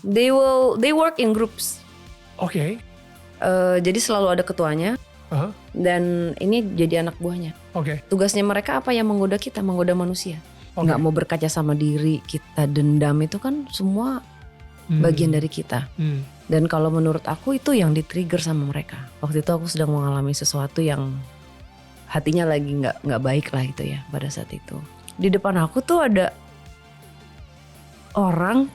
They work in groups. Oke. Jadi selalu ada ketuanya. Dan ini jadi anak buahnya. Oke. Tugasnya mereka apa yang menggoda kita, menggoda manusia. Oke. Nggak mau berkaca sama diri, kita dendam itu kan semua bagian dari kita. Dan kalau menurut aku itu yang di-trigger sama mereka. Waktu itu aku sedang mengalami sesuatu yang hatinya lagi nggak baik lah itu ya pada saat itu. Di depan aku tuh ada orang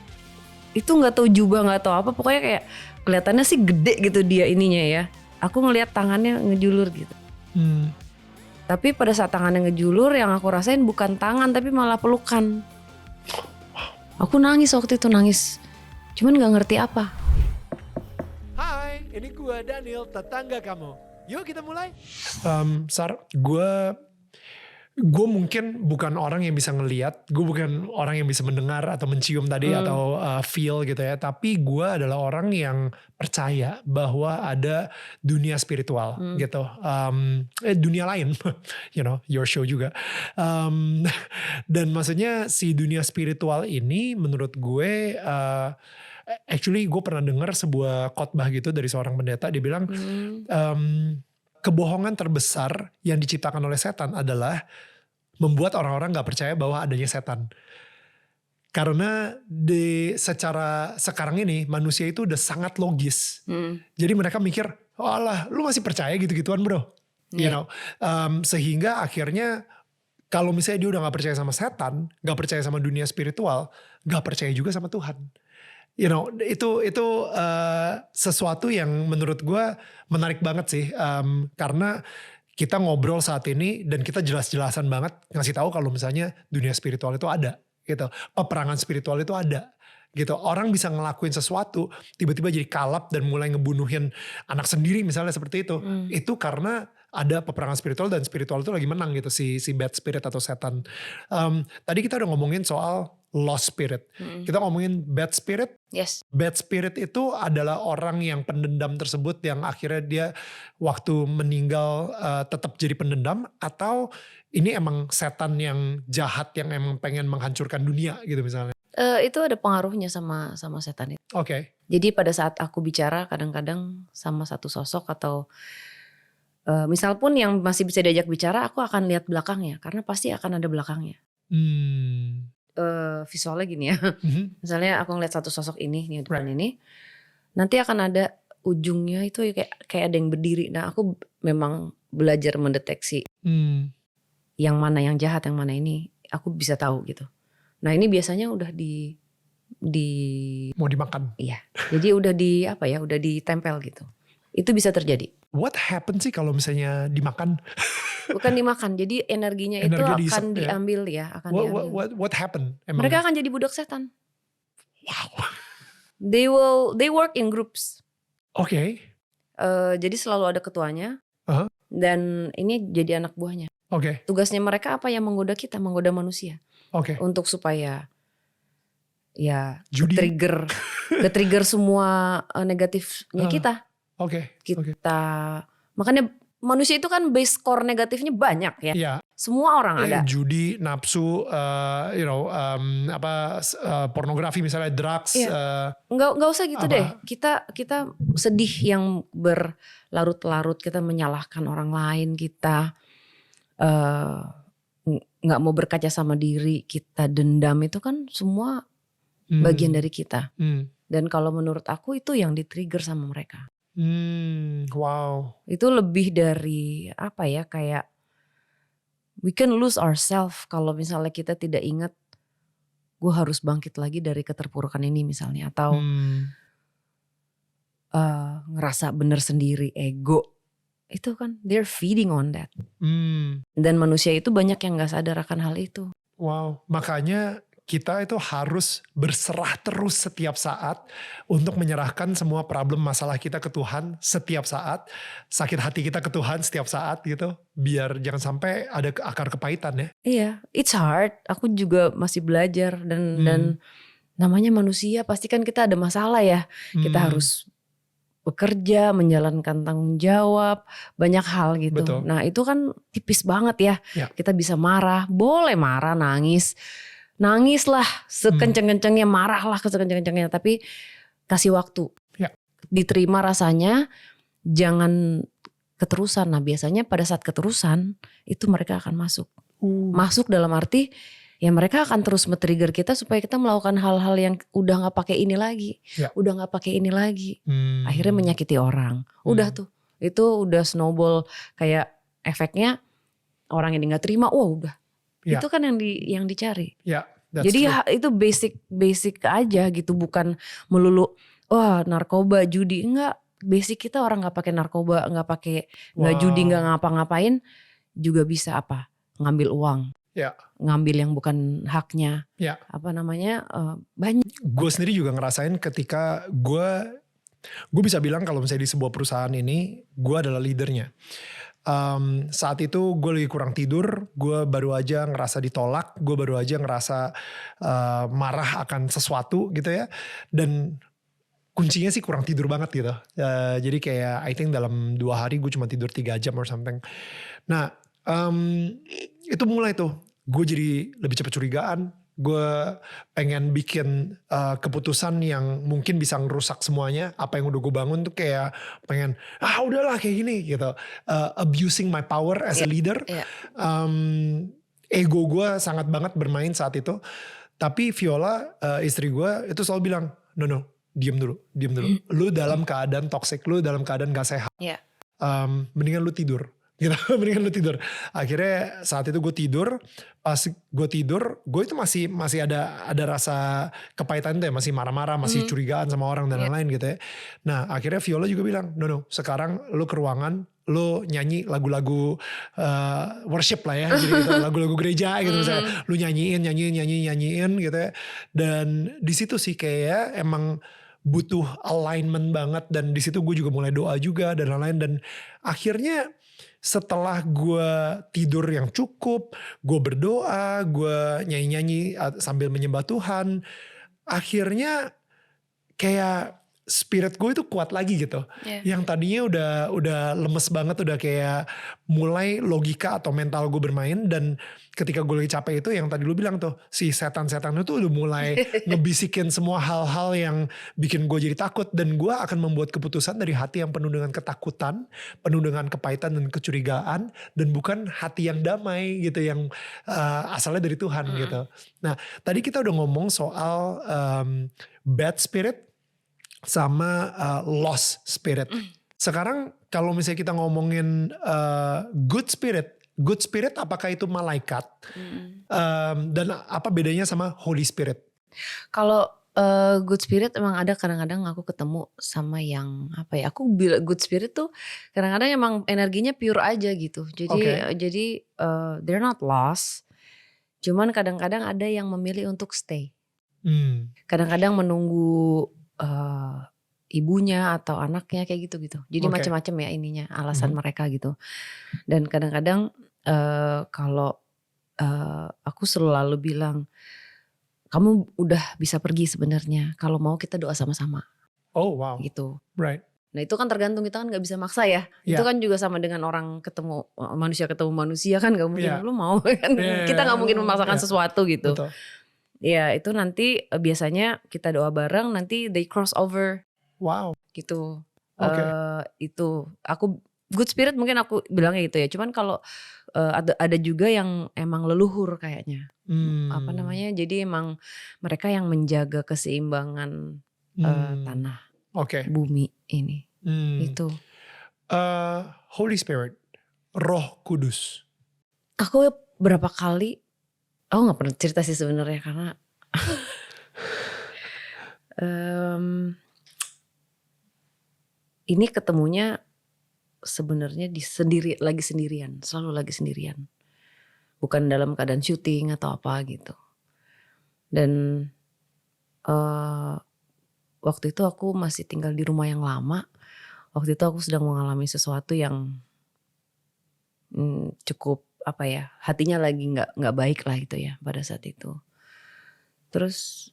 itu nggak tahu jubah nggak tahu apa, pokoknya kayak kelihatannya sih gede gitu dia ininya ya. Aku ngelihat tangannya ngejulur gitu. Tapi pada saat tangannya ngejulur yang aku rasain bukan tangan tapi malah pelukan. Aku nangis waktu itu, nangis. Cuman gak ngerti apa. Hai, ini gue Daniel, tetangga kamu. Yuk kita mulai. Sar, gue mungkin bukan orang yang bisa ngelihat, gue bukan orang yang bisa mendengar atau mencium tadi atau feel gitu ya. Tapi gue adalah orang yang percaya bahwa ada dunia spiritual gitu, dunia lain, you know, your show juga. Dan maksudnya si dunia spiritual ini, menurut gue, actually gue pernah dengar sebuah khotbah gitu dari seorang pendeta, dia bilang. Kebohongan terbesar yang diciptakan oleh setan adalah membuat orang-orang gak percaya bahwa adanya setan. Karena secara sekarang ini manusia itu udah sangat logis. Jadi mereka mikir, oh alah lu masih percaya gitu-gituan bro. You know? Sehingga akhirnya kalau misalnya dia udah gak percaya sama setan, gak percaya sama dunia spiritual, gak percaya juga sama Tuhan. You know, itu sesuatu yang menurut gue menarik banget sih, karena kita ngobrol saat ini dan kita jelas-jelasan banget ngasih tahu kalau misalnya dunia spiritual itu ada, gitu, peperangan spiritual itu ada, gitu. Orang bisa ngelakuin sesuatu tiba-tiba jadi kalap dan mulai ngebunuhin anak sendiri misalnya seperti itu. Itu karena ada peperangan spiritual dan spiritual itu lagi menang gitu, si bad spirit atau setan. Tadi kita udah ngomongin soal lost spirit. Kita ngomongin bad spirit. Yes. Bad spirit itu adalah orang yang pendendam tersebut yang akhirnya dia waktu meninggal tetap jadi pendendam, atau ini emang setan yang jahat yang emang pengen menghancurkan dunia gitu misalnya. Itu ada pengaruhnya sama setan itu. Oke. Jadi pada saat aku bicara kadang-kadang sama satu sosok atau misal pun yang masih bisa diajak bicara, aku akan lihat belakangnya karena pasti akan ada belakangnya. Visualnya gini ya. Misalnya aku ngeliat satu sosok ini nih depan ini, nanti akan ada ujungnya itu kayak ada yang berdiri. Nah aku memang belajar mendeteksi yang mana yang jahat, yang mana ini aku bisa tahu gitu. Nah ini biasanya udah di mau dimakan. Iya. Jadi udah udah ditempel gitu. Itu bisa terjadi. What happen sih kalau misalnya dimakan? Bukan dimakan, jadi energinya itu akan diambil ya, akan diambil. What happen? Emang? Mereka akan jadi budak setan. Wow. They work in groups. Oke. Jadi selalu ada ketuanya. Dan ini jadi anak buahnya. Oke. Tugasnya mereka apa yang menggoda kita, menggoda manusia. Oke. Untuk supaya ya trigger semua negatifnya kita. Oke. Kita makanya manusia itu kan base core negatifnya banyak ya. Iya. Semua orang ada. Judi, nafsu, pornografi misalnya, drugs. Iya. Nggak usah gitu deh. Kita sedih yang berlarut-larut, kita menyalahkan orang lain, kita nggak mau berkaca sama diri, kita dendam, itu kan semua bagian dari kita. Dan kalau menurut aku itu yang di-trigger sama mereka. Wow. Itu lebih dari apa ya, kayak we can lose ourselves kalau misalnya kita tidak ingat gue harus bangkit lagi dari keterpurukan ini misalnya, atau ngerasa bener sendiri, ego. Itu kan they're feeding on that. Dan manusia itu banyak yang gak sadar akan hal itu. Wow, makanya kita itu harus berserah terus setiap saat untuk menyerahkan semua problem masalah kita ke Tuhan setiap saat, sakit hati kita ke Tuhan setiap saat gitu, biar jangan sampai ada akar kepahitan ya. Iya, it's hard. Aku juga masih belajar dan namanya manusia, pasti kan kita ada masalah ya. Kita harus bekerja, menjalankan tanggung jawab, banyak hal gitu. Betul. Nah itu kan tipis banget ya. Kita bisa marah, boleh marah, nangis lah sekenceng-kencengnya, marah lah sekenceng-kencengnya. Tapi kasih waktu. Ya. Diterima rasanya, jangan keterusan. Nah biasanya pada saat keterusan itu mereka akan masuk. Masuk dalam arti ya mereka akan terus men-trigger kita supaya kita melakukan hal-hal yang udah gak pakai ini lagi. Udah gak pakai ini lagi. Akhirnya menyakiti orang. Udah tuh. Itu udah snowball kayak efeknya orang yang gak terima. Wah udah. Itu kan yang dicari. Jadi itu basic aja gitu. Bukan melulu wah narkoba, judi. Enggak. Basic kita orang gak pakai narkoba, gak judi, gak ngapa-ngapain juga bisa apa? Ngambil uang. Ngambil yang bukan haknya. Apa namanya? Banyak. Gue sendiri juga ngerasain ketika gue bisa bilang kalau misalnya di sebuah perusahaan ini gue adalah leadernya. Saat itu gue lagi kurang tidur, gue baru aja ngerasa ditolak, gue baru aja ngerasa marah akan sesuatu gitu ya. Dan kuncinya sih kurang tidur banget gitu. Jadi kayak I think dalam 2 hari gue cuma tidur 3 jam or something. Nah itu mulai tuh gue jadi lebih cepat curigaan. Gue pengen bikin keputusan yang mungkin bisa ngerusak semuanya. Apa yang udah gue bangun tuh kayak pengen udahlah kayak gini gitu. Abusing my power as a leader. Ego gue sangat banget bermain saat itu. Tapi Viola istri gue itu selalu bilang no diem dulu. Lu dalam keadaan toxic, lu dalam keadaan gak sehat. Mendingan lu tidur. Gitu, mendingan lu tidur. Akhirnya saat itu gue tidur. Pas gue tidur, gue itu masih ada rasa kepahitan itu ya, masih marah-marah, masih curigaan sama orang dan lain-lain gitu ya. Nah akhirnya Viola juga bilang, no, sekarang lu ke ruangan, lu nyanyi lagu-lagu worship lah ya, jadi gitu, lagu-lagu gereja gitu misalnya, lu nyanyiin gitu ya. Dan di situ sih kayak emang butuh alignment banget, dan di situ gue juga mulai doa juga dan lain-lain. Dan akhirnya setelah gue tidur yang cukup, gue berdoa, gue nyanyi-nyanyi sambil menyembah Tuhan, akhirnya kayak spirit gue itu kuat lagi gitu. Yang tadinya udah lemes banget, udah kayak mulai logika atau mental gue bermain. Dan ketika gue lagi capek itu, yang tadi lu bilang tuh, si setan-setan itu udah mulai ngebisikin semua hal-hal yang bikin gue jadi takut. Dan gue akan membuat keputusan dari hati yang penuh dengan ketakutan, penuh dengan kepahitan dan kecurigaan, dan bukan hati yang damai gitu, yang asalnya dari Tuhan gitu. Nah tadi kita udah ngomong soal bad spirit sama lost spirit. Sekarang kalau misalnya kita ngomongin good spirit apakah itu malaikat? Dan apa bedanya sama Holy Spirit? Kalau good spirit emang ada, kadang-kadang aku ketemu sama yang apa ya, aku bilang good spirit tuh kadang-kadang emang energinya pure aja gitu. Jadi they're not lost. Cuman kadang-kadang ada yang memilih untuk stay. Kadang-kadang menunggu ibunya atau anaknya kayak gitu. Jadi macam-macam ya ininya, alasan mereka gitu. Dan kadang-kadang kalau aku selalu bilang, kamu udah bisa pergi sebenarnya. Kalau mau kita doa sama-sama. Oh wow. Gitu. Right. Nah itu kan tergantung, kita kan gak bisa maksa ya. Itu kan juga sama dengan orang ketemu manusia kan gak mungkin lu mau kan. Kita gak mungkin memaksakan sesuatu gitu. Betul. Ya itu nanti biasanya kita doa bareng, nanti they cross over. Wow. Gitu. Itu aku good spirit mungkin aku bilangnya gitu ya. Cuman kalau ada juga yang emang leluhur kayaknya. Apa namanya? Jadi emang mereka yang menjaga keseimbangan tanah, bumi ini. Itu. Holy Spirit, Roh Kudus. Aku berapa kali, aku nggak pernah cerita sih sebenarnya karena ini ketemunya sebenarnya lagi sendirian, selalu lagi sendirian, bukan dalam keadaan syuting atau apa gitu. Dan waktu itu aku masih tinggal di rumah yang lama. Waktu itu aku sedang mengalami sesuatu yang cukup apa ya, hatinya lagi nggak baik lah gitu ya pada saat itu. Terus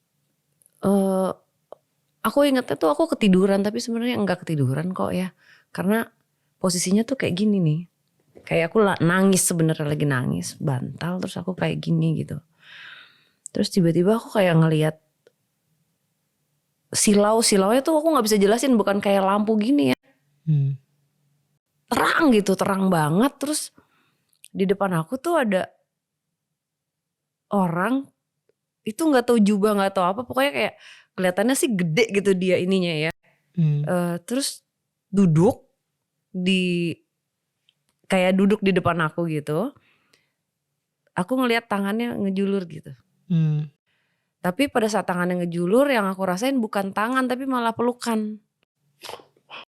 aku ingatnya tuh aku ketiduran, tapi sebenarnya enggak ketiduran kok ya, karena posisinya tuh kayak gini nih, kayak aku nangis, sebenarnya lagi nangis bantal, terus aku kayak gini gitu. Terus tiba-tiba aku kayak ngelihat silaunya tuh aku nggak bisa jelasin, bukan kayak lampu gini ya, terang gitu, terang banget. Terus di depan aku tuh ada orang, itu nggak tahu jubah nggak tahu apa, pokoknya kayak kelihatannya sih gede gitu dia ininya ya. Terus duduk kayak duduk di depan aku gitu. Aku ngelihat tangannya ngejulur gitu. Tapi pada saat tangannya ngejulur, yang aku rasain bukan tangan tapi malah pelukan.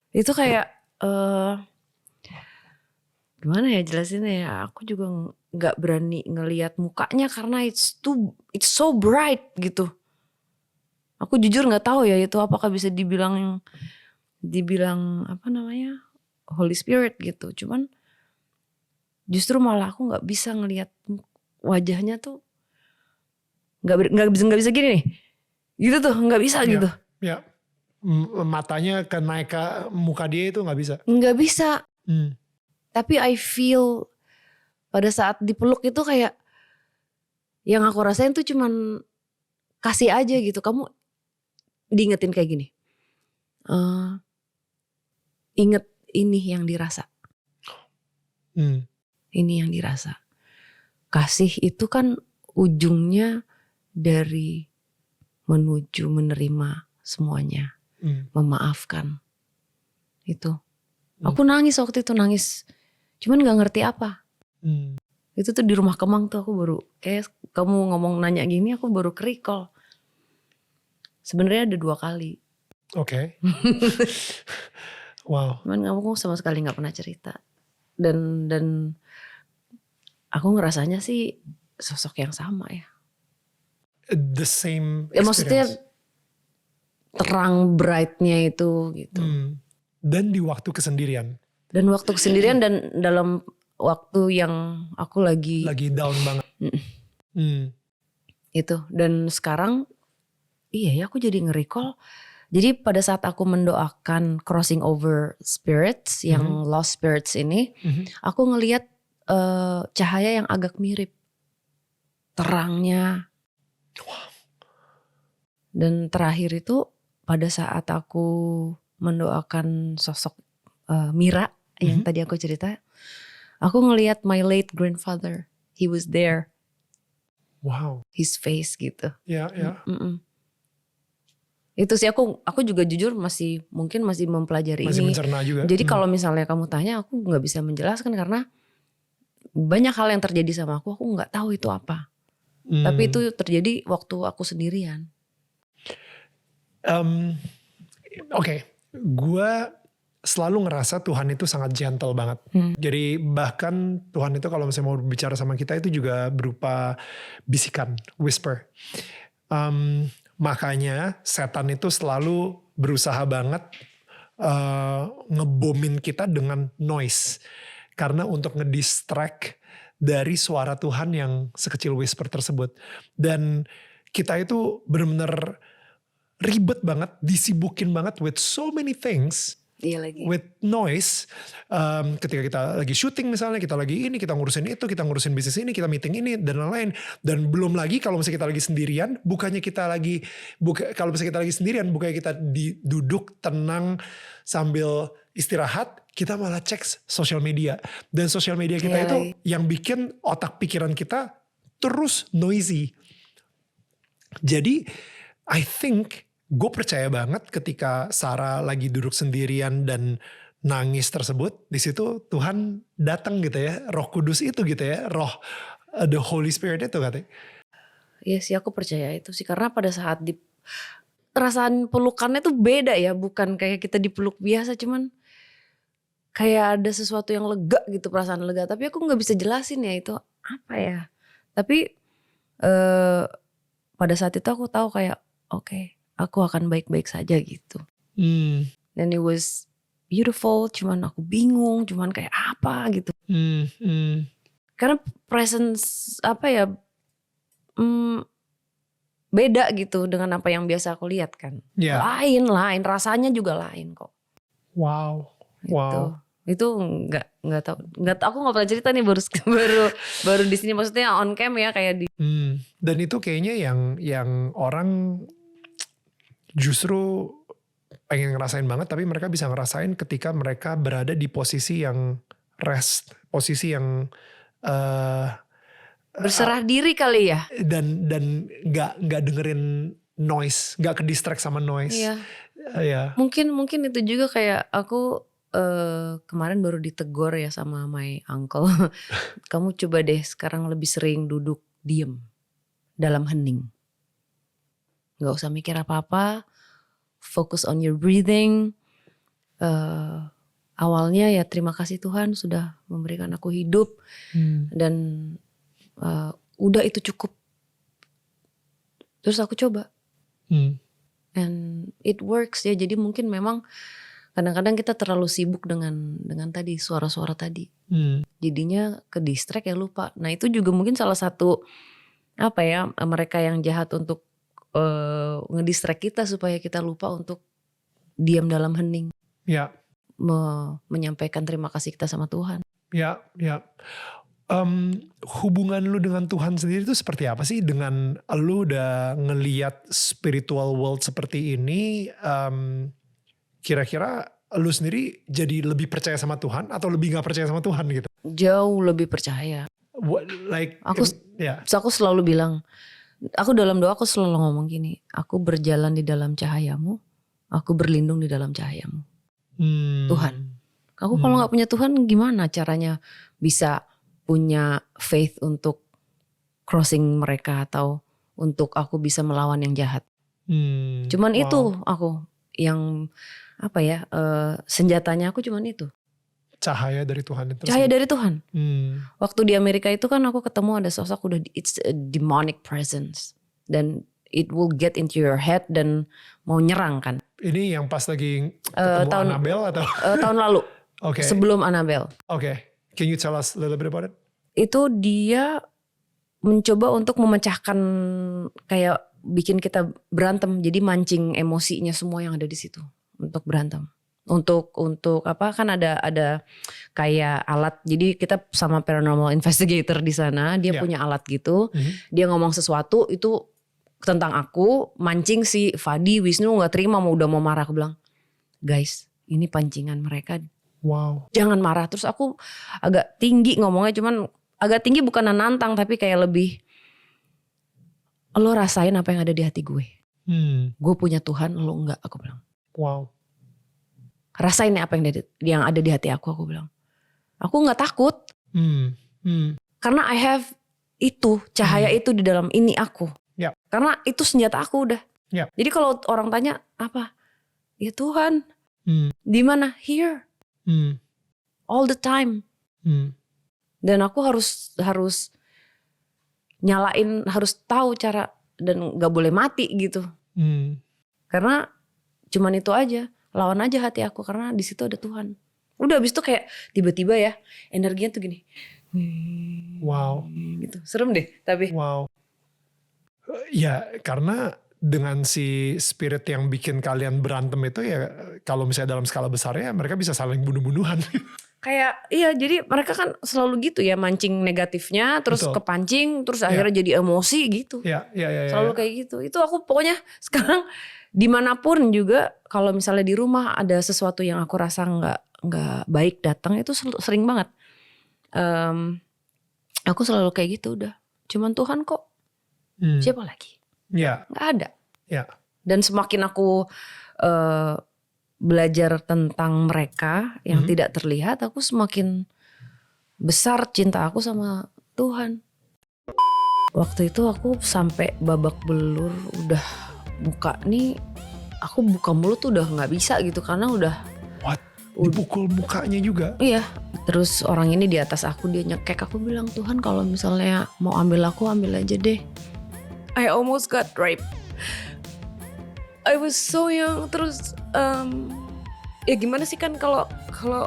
Itu kayak gimana ya jelasinnya ya? Aku juga nggak berani ngelihat mukanya karena it's so bright gitu. Aku jujur nggak tahu ya itu apakah bisa dibilang apa namanya, Holy Spirit gitu. Cuman justru malah aku nggak bisa ngelihat wajahnya tuh, nggak bisa gini nih, gitu tuh nggak bisa gitu. Ya, matanya naik ke muka dia itu nggak bisa. Nggak bisa. Tapi I feel pada saat dipeluk itu kayak yang aku rasain tuh cuman kasih aja gitu. Kamu diingetin kayak gini. Inget ini yang dirasa. Ini yang dirasa. Kasih itu kan ujungnya dari menuju menerima semuanya. Memaafkan. Itu. Aku nangis waktu itu, nangis. Cuman gak ngerti apa. Itu tuh di Rumah Kemang tuh aku baru, kayak kamu ngomong nanya gini aku baru recall. Sebenarnya ada 2 kali. Oke. Wow. Cuman aku sama sekali gak pernah cerita. Dan aku ngerasanya sih sosok yang sama ya. The same experience. Ya maksudnya terang brightnya itu gitu. Dan di waktu kesendirian. Dan waktu kesendirian dan dalam waktu yang aku lagi down banget. Itu. Dan sekarang iya ya aku jadi nge-recall. Jadi pada saat aku mendoakan crossing over spirits, yang lost spirits ini, aku ngelihat cahaya yang agak mirip. Terangnya. Wow. Dan terakhir itu pada saat aku mendoakan sosok Mira yang tadi aku cerita, aku ngelihat my late grandfather, he was there. Wow. His face gitu. Ya. Itu sih aku juga jujur mungkin masih mempelajari masih ini. Mencerna juga. Jadi kalau misalnya kamu tanya, aku nggak bisa menjelaskan karena banyak hal yang terjadi sama aku nggak tahu itu apa. Tapi itu terjadi waktu aku sendirian. Oke. Gue selalu ngerasa Tuhan itu sangat gentle banget. Jadi bahkan Tuhan itu kalau misalnya mau bicara sama kita itu juga berupa bisikan, whisper. Makanya setan itu selalu berusaha banget ngebomin kita dengan noise. Karena untuk ngedistract dari suara Tuhan yang sekecil whisper tersebut. Dan kita itu benar-benar ribet banget, disibukin banget with so many things. Iya lagi. With noise, ketika kita lagi syuting misalnya, kita lagi ini, kita ngurusin itu, kita ngurusin bisnis ini, kita meeting ini, dan lain-lain. Dan belum lagi kalau misalnya kita lagi sendirian, bukannya kita lagi duduk tenang sambil istirahat, kita malah cek sosial media. Dan sosial media kita itu yang bikin otak pikiran kita terus noisy. Jadi, I think gue percaya banget ketika Sarah lagi duduk sendirian dan nangis tersebut, di situ Tuhan datang gitu ya, Roh Kudus itu gitu ya, Roh the Holy Spirit itu katanya. Iya sih aku percaya itu sih, karena pada saat perasaan pelukannya tuh beda ya, bukan kayak kita dipeluk biasa, cuman kayak ada sesuatu yang lega gitu, perasaan lega. Tapi aku nggak bisa jelasin ya itu apa ya. Tapi pada saat itu aku tahu kayak oke, aku akan baik-baik saja gitu. Dan it was beautiful, cuman aku bingung, cuman kayak apa gitu. Karena presence apa ya, beda gitu dengan apa yang biasa aku lihat kan. Yeah. Lain, rasanya juga lain kok. Wow. Itu nggak tahu, aku nggak pernah cerita nih, baru di sini, maksudnya on cam ya kayak di. Dan itu kayaknya yang orang justru pengen ngerasain banget, tapi mereka bisa ngerasain ketika mereka berada di posisi yang rest, posisi yang berserah diri kali ya. dan nggak dengerin noise, nggak ke distract sama noise. Iya. Ya. Mungkin itu juga kayak aku kemarin baru ditegur ya sama my uncle. Kamu coba deh sekarang lebih sering duduk diem dalam hening. Gak usah mikir apa-apa. Focus on your breathing. Awalnya ya terima kasih Tuhan sudah memberikan aku hidup. Dan udah itu cukup. Terus aku coba. And it works ya. Jadi mungkin memang kadang-kadang kita terlalu sibuk dengan tadi suara-suara tadi. Jadinya ke distract ya lupa. Nah itu juga mungkin salah satu mereka yang jahat untuk ngedistract kita supaya kita lupa untuk diam dalam hening. Ya. Menyampaikan terima kasih kita sama Tuhan. Ya. Hubungan lu dengan Tuhan sendiri itu seperti apa sih? Dengan lu udah ngeliat spiritual world seperti ini, kira-kira lu sendiri jadi lebih percaya sama Tuhan atau lebih gak percaya sama Tuhan gitu? Jauh lebih percaya. Aku selalu bilang, aku dalam doa aku selalu ngomong gini, aku berjalan di dalam cahayamu, aku berlindung di dalam cahayamu. Tuhan. Aku kalau gak punya Tuhan gimana caranya bisa punya faith untuk crossing mereka atau untuk aku bisa melawan yang jahat. Cuman itu aku yang senjatanya aku cuman itu. Cahaya dari Tuhan itu. Cahaya dari Tuhan. Waktu di Amerika itu kan aku ketemu ada sosok udah it's a demonic presence dan it will get into your head dan mau nyerang kan. Ini yang pas lagi ketemu Annabelle atau? Tahun lalu. Okay. Sebelum Annabelle. Okay. Can you tell us a little bit about it? Itu dia mencoba untuk memecahkan kayak bikin kita berantem. Jadi mancing emosinya semua yang ada di situ untuk berantem. Untuk kan ada kayak alat. Jadi kita sama paranormal investigator di sana, dia punya alat gitu. Dia ngomong sesuatu itu tentang aku, mancing si Fadi, Wisnu nggak terima, udah mau marah. Aku bilang, guys, ini pancingan mereka. Wow. Jangan marah. Terus aku agak tinggi ngomongnya, cuman agak tinggi bukan nantang tapi kayak lebih, lo rasain apa yang ada di hati gue. Gue punya Tuhan, lo enggak, aku bilang. Wow. Rasain apa yang ada di hati aku bilang. Aku nggak takut. Karena I have itu, cahaya itu di dalam ini aku. Yep. Karena itu senjata aku udah. Yep. Jadi kalau orang tanya apa? Ya Tuhan. Di mana? Here. All the time. Dan aku harus nyalain, harus tahu cara dan nggak boleh mati gitu. Karena cuman itu aja, lawan aja hati aku karena di situ ada Tuhan. Udah abis itu kayak tiba-tiba ya energinya tuh gini. Wow. Gitu. Serem deh tapi. Wow. Ya karena dengan si spirit yang bikin kalian berantem itu ya kalau misalnya dalam skala besarnya mereka bisa saling bunuh-bunuhan. Kayak iya jadi mereka kan selalu gitu ya mancing negatifnya terus betul. Kepancing terus akhirnya jadi emosi gitu. Iya. Selalu kayak gitu. Itu aku pokoknya sekarang dimanapun juga kalau misalnya di rumah ada sesuatu yang aku rasa nggak baik datang itu sering banget. Aku selalu kayak gitu udah. Cuman Tuhan kok. Siapa lagi? Ya. Nggak ada. Ya. Dan semakin aku belajar tentang mereka yang tidak terlihat, aku semakin besar cinta aku sama Tuhan. Waktu itu aku sampai babak belur, udah buka nih, aku buka mulut tuh udah nggak bisa gitu karena udah. What? Dipukul mukanya juga? Iya. Terus orang ini di atas aku dia nyekek, aku bilang Tuhan kalau misalnya mau ambil aku ambil aja deh. I almost got raped. I was so young. Terus ya gimana sih kan kalau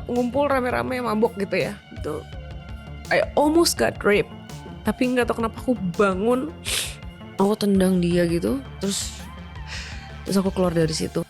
ngumpul rame-rame mabok gitu ya. Itu I almost got raped. Tapi nggak tahu kenapa aku bangun, aku tendang dia gitu. Terus aku keluar dari situ.